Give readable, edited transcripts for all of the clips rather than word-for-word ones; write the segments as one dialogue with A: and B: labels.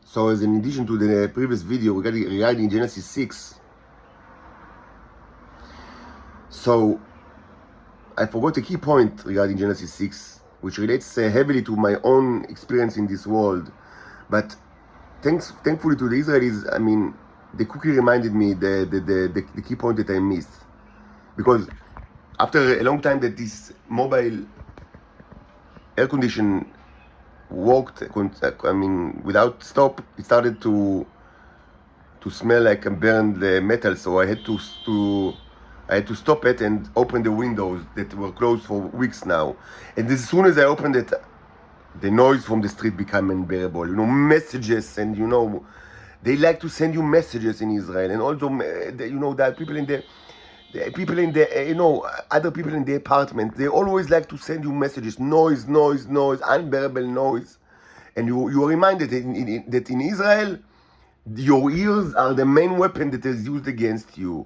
A: So as in addition to the previous video regarding Genesis 6, so I forgot a key point regarding Genesis 6, which relates heavily to my own experience in this world. But thankfully to the Israelis, I mean, they quickly reminded me the key point that I missed. Because after a long time that this mobile air condition worked, I mean, without stop, it started to smell like a burned metal. So I had to stop it and open the windows that were closed for weeks now. And as soon as I opened it, the noise from the street became unbearable. You know, messages, and you know, they like to send you messages in Israel. And also, you know, there are people in the you know, other people in the apartment. They always like to send you messages, noise, unbearable noise. And you are reminded that in Israel, your ears are the main weapon that is used against you.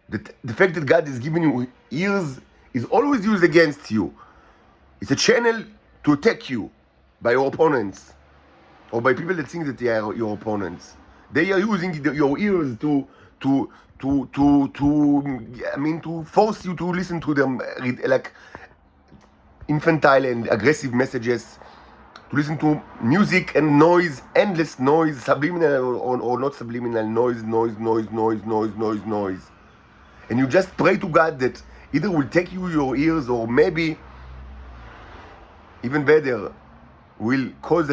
A: The fact that God is giving you ears is always used against you. It's a channel to attack you by your opponents, or by people that think that they are your opponents. They are using your ears to force you to listen to them like infantile and aggressive messages, to listen to music and noise, endless noise, subliminal or not subliminal noise. And you just pray to God that either will take you your ears, or maybe even better, will cause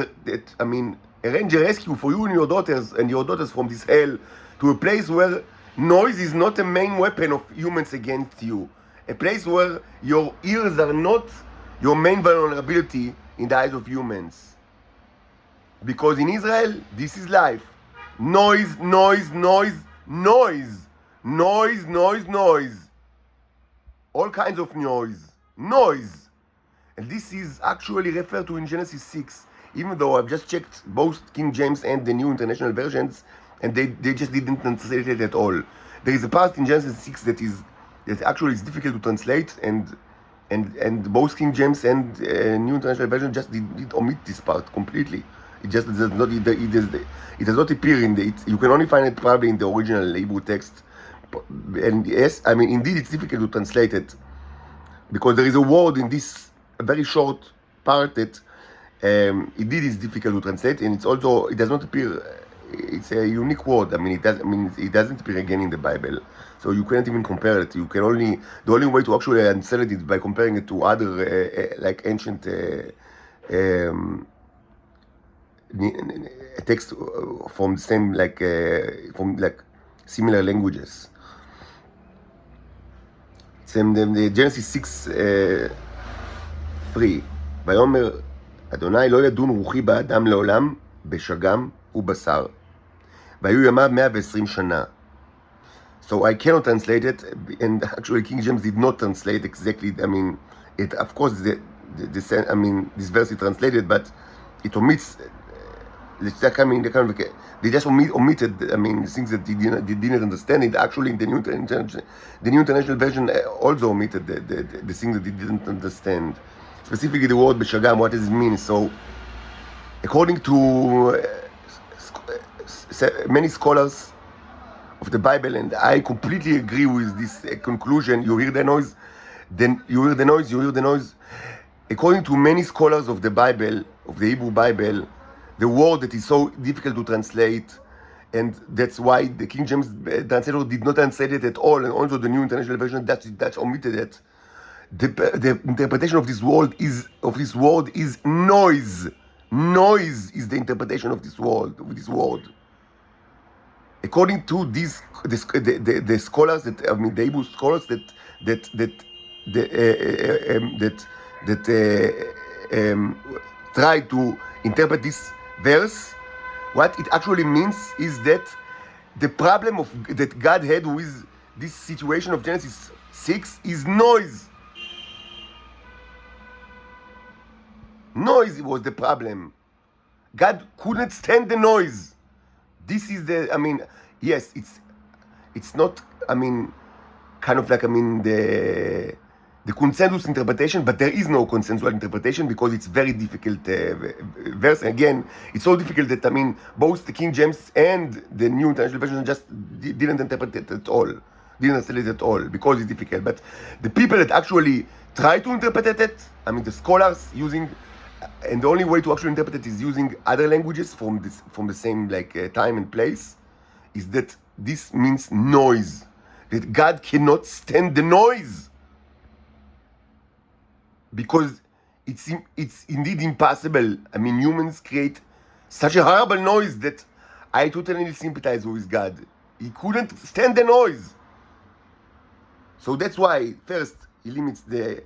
A: arrange a rescue for you and your daughters from this hell, to a place where noise is not a main weapon of humans against you. A place where your ears are not your main vulnerability in the eyes of humans. Because in Israel, this is life. Noise. All kinds of noise. And this is actually referred to in Genesis 6, even though I've just checked both King James and the New International Versions, and they just didn't translate it at all. There is a part in Genesis 6 that actually is difficult to translate, and both King James and New International Version just did omit this part completely. It just does not. It does not appear in the. You can only find it probably in the original Hebrew text. And yes, I mean, indeed, it's difficult to translate it, because there is a word in this very short part that indeed is difficult to translate, and it does not appear. It's a unique word. It doesn't appear again in the Bible, so you can't even compare it. The only way to actually understand it is by comparing it to other like ancient text from the same from similar languages. It's in the Genesis 6 3. ויאמר אדוני לא ידון רוחי באדם לעולם בשגם ובשר. והיו ימיו 120 שנה. So I cannot translate it, and actually King James did not translate exactly. Of course this verse is translated, but it omits. They just omitted. Things that they didn't understand. It actually in the New International Version also omitted the things that they didn't understand. Specifically the word b'shagam, what does it mean? So, according to many scholars of the Bible, and I completely agree with this conclusion. You hear the noise. According to many scholars of the Bible, of the Hebrew Bible, the word that is so difficult to translate, and that's why the King James translator did not translate it at all, and also the New International Version that omitted it. The interpretation of this word is noise. Noise is the interpretation of this word. According to the scholars the Hebrew scholars that try to interpret this verse, what it actually means is that the problem that God had with this situation of Genesis 6 is noise. Noise was the problem. God couldn't stand the noise. This is yes, it's not, kind of like, the the consensus interpretation, but there is no consensual interpretation because it's very difficult verse. Again, it's so difficult that, I mean, both the King James and the New International Version just didn't interpret it at all, didn't translate it at all because it's difficult. But the people that actually try to interpret it, I mean, the scholars using, and the only way to actually interpret it is using other languages from the same time and place, is that this means noise, that God cannot stand the noise. Because it's indeed impossible. I mean, humans create such a horrible noise that I totally sympathize with God. He couldn't stand the noise. So that's why first he limits the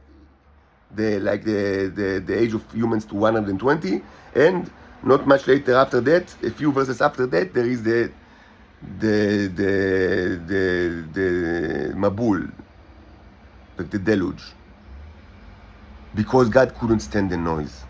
A: age of humans to 120, and not much later after that, a few verses after that, there is the Mabul, like the deluge. Because God couldn't stand the noise.